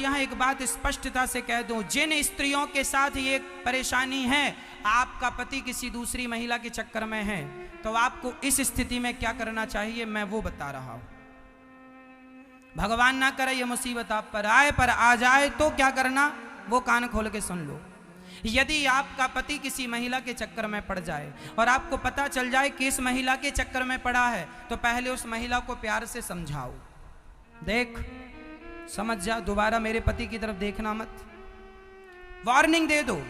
यहां एक बात स्पष्टता से कह दूं, जिन स्त्रियों के साथ ये परेशानी है, आपका पति किसी दूसरी महिला के चक्कर में है, तो आपको इस स्थिति में क्या करना चाहिए मैं वो बता रहा हूं। भगवान ना करे ये मुसीबत आप पर आए, पर आ जाए तो क्या करना वो कान खोल के सुन लो। यदि आपका पति किसी महिला के चक्कर में पड़ जाए और आपको पता चल जाए कि इस महिला के चक्कर में पड़ा है, तो पहले उस महिला को प्यार से समझाओ, देख समझ जा, दोबारा मेरे पति की तरफ देखना मत, वार्निंग दे दो।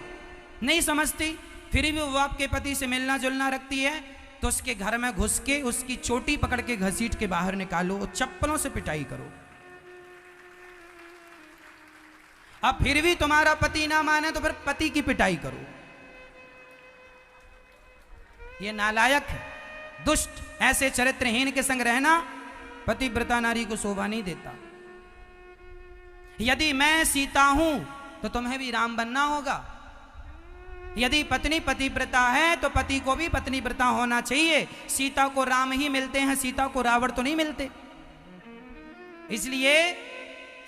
नहीं समझती फिर भी वो आपके पति से मिलना जुलना रखती है, तो उसके घर में घुस के उसकी चोटी पकड़ के घसीट के बाहर निकालो, चप्पलों से पिटाई करो। अब फिर भी तुम्हारा पति ना माने तो फिर पति की पिटाई करो। ये नालायक है, दुष्ट, ऐसे चरित्रहीन के संग रहना पतिव्रता नारी को शोभा नहीं देता। यदि मैं सीता हूं तो तुम्हें भी राम बनना होगा। यदि पत्नी पतिव्रता है तो पति को भी पत्नीव्रता होना चाहिए। सीता को राम ही मिलते हैं, सीता को रावण तो नहीं मिलते। इसलिए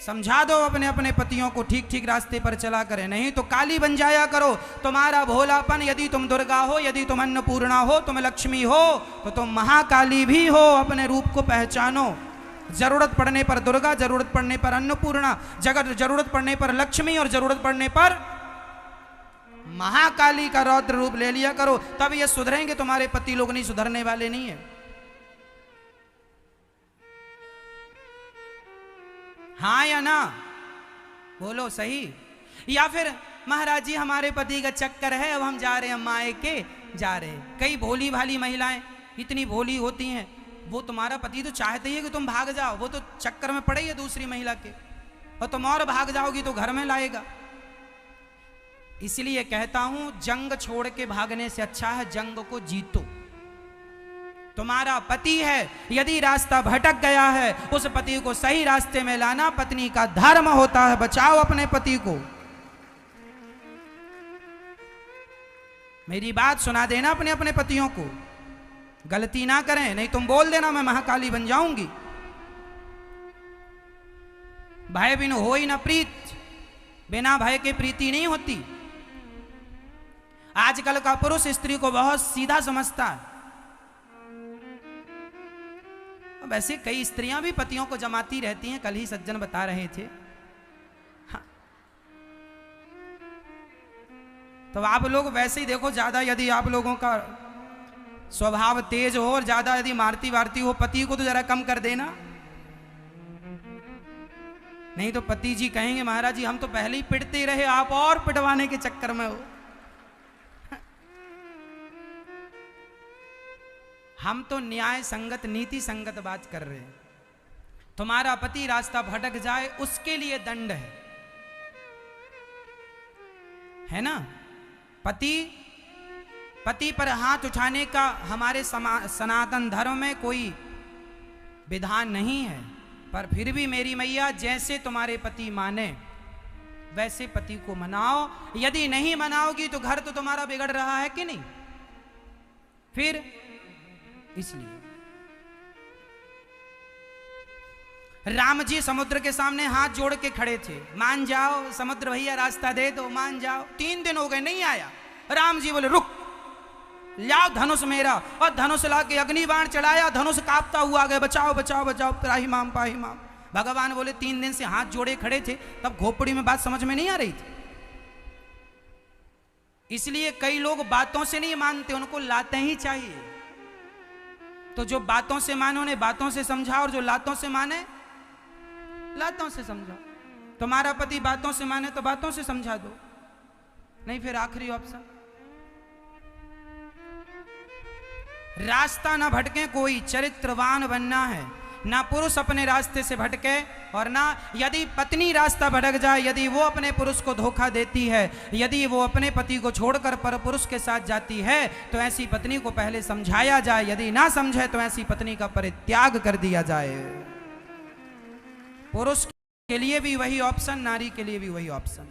समझा दो अपने अपने पतियों को, ठीक ठीक रास्ते पर चला करें, नहीं तो काली बन जाया करो। तुम्हारा भोलापन, यदि तुम दुर्गा हो, यदि तुम अन्नपूर्णा हो, तुम लक्ष्मी हो, तो तुम महाकाली भी हो। अपने रूप को पहचानो। जरूरत पड़ने पर दुर्गा, जरूरत पड़ने पर अन्नपूर्णा, जरूरत पड़ने पर लक्ष्मी और जरूरत पड़ने पर महाकाली का रौद्र रूप ले लिया करो, तब ये सुधरेंगे। तुम्हारे पति लोग नहीं सुधरने वाले नहीं है। हाँ या ना बोलो सही। या फिर महाराज जी हमारे पति का चक्कर है, अब हम जा रहे हैं मायके जा रहे हैं। कई भोली भाली महिलाएं इतनी भोली होती हैं, वो तुम्हारा पति तो चाहते ही है कि तुम भाग जाओ, वो तो चक्कर में पड़े है दूसरी महिला के, और तुम और भाग जाओगी तो घर में लाएगा। इसलिए कहता हूं जंग छोड़ के भागने से अच्छा है जंग को जीतो। तुम्हारा पति है, यदि रास्ता भटक गया है, उस पति को सही रास्ते में लाना पत्नी का धर्म होता है। बचाओ अपने पति को। मेरी बात सुना देना अपने अपने पतियों को, गलती ना करें, नहीं तुम बोल देना मैं महाकाली बन जाऊंगी। भय बिनु होई न प्रीत, बिना भय के प्रीति नहीं होती। आजकल का पुरुष स्त्री को बहुत सीधा समझता है। वैसे कई स्त्रियां भी पतियों को जमाती रहती हैं, कल ही सज्जन बता रहे थे। हाँ। तो आप लोग वैसे ही देखो, ज्यादा यदि आप लोगों का स्वभाव तेज हो और ज्यादा यदि मारती वारती हो पति को, तो जरा कम कर देना, नहीं तो पति जी कहेंगे महाराज जी हम तो पहले ही पिटते रहे, आप और पिटवाने के चक्कर में हो। हम तो न्याय संगत नीति संगत बात कर रहे हैं। तुम्हारा पति रास्ता भटक जाए उसके लिए दंड है ना। पति पर हाथ उठाने का हमारे सनातन धर्म में कोई विधान नहीं है, पर फिर भी मेरी मैया जैसे तुम्हारे पति माने वैसे पति को मनाओ। यदि नहीं मनाओगी तो घर तो तुम्हारा बिगड़ रहा है कि नहीं। फिर इसलिए राम जी समुद्र के सामने हाथ जोड़ के खड़े थे, मान जाओ समुद्र भैया रास्ता दे दो, मान जाओ। 3 दिन हो गए नहीं आया। राम जी बोले रुक, लाओ धनुष मेरा, और धनुष ला के अग्निबाण चढ़ाया, धनुष कांपता हुआ आ गया, बचाओ बचाओ बचाओ त्राही माम पाही माम। भगवान बोले 3 दिन से हाथ जोड़े खड़े थे, तब खोपड़ी में बात समझ में नहीं आ रही थी। इसलिए कई लोग बातों से नहीं मानते, उनको लाते ही चाहिए। तो जो बातों से माने उन्हें बातों से समझाओ, और जो लातों से माने लातों से समझाओ। तुम्हारा पति बातों से माने तो बातों से समझा दो, नहीं फिर आखिरी ऑप्शन रास्ता ना भटके कोई, चरित्रवान बनना है। ना पुरुष अपने रास्ते से भटके, और ना यदि पत्नी रास्ता भटक जाए, यदि वो अपने पुरुष को धोखा देती है, यदि वो अपने पति को छोड़कर पर पुरुष के साथ जाती है, तो ऐसी पत्नी को पहले समझाया जाए। यदि ना समझे तो ऐसी पत्नी का परित्याग कर दिया जाए। पुरुष के लिए भी वही ऑप्शन, नारी के लिए भी वही ऑप्शन।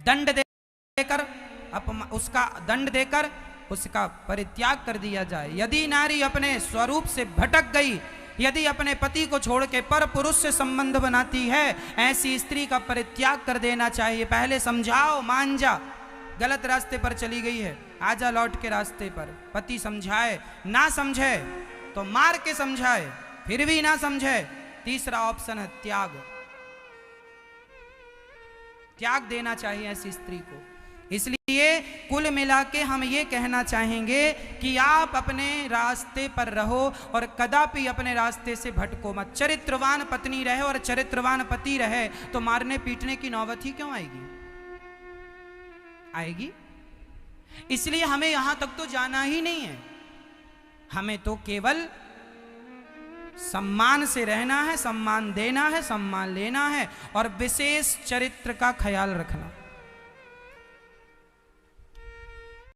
दंड देकर उसका दंड देकर उसका परित्याग कर दिया जाए। यदि नारी अपने स्वरूप से भटक गई, यदि अपने पति को छोड़ के पर पुरुष से संबंध बनाती है, ऐसी स्त्री का परित्याग कर देना चाहिए। पहले समझाओ, मान जा, गलत रास्ते पर चली गई है, आजा लौट के रास्ते पर। पति समझाए, ना समझे तो मार के समझाए, फिर भी ना समझे, तीसरा ऑप्शन है त्याग। त्याग देना चाहिए ऐसी स्त्री को। इसलिए कुल मिला के हम ये कहना चाहेंगे कि आप अपने रास्ते पर रहो और कदापि अपने रास्ते से भटको मत। चरित्रवान पत्नी रहे और चरित्रवान पति रहे तो मारने पीटने की नौबत ही क्यों आएगी? आएगी। इसलिए हमें यहां तक तो जाना ही नहीं है, हमें तो केवल सम्मान से रहना है, सम्मान देना है, सम्मान लेना है और विशेष चरित्र का ख्याल रखना।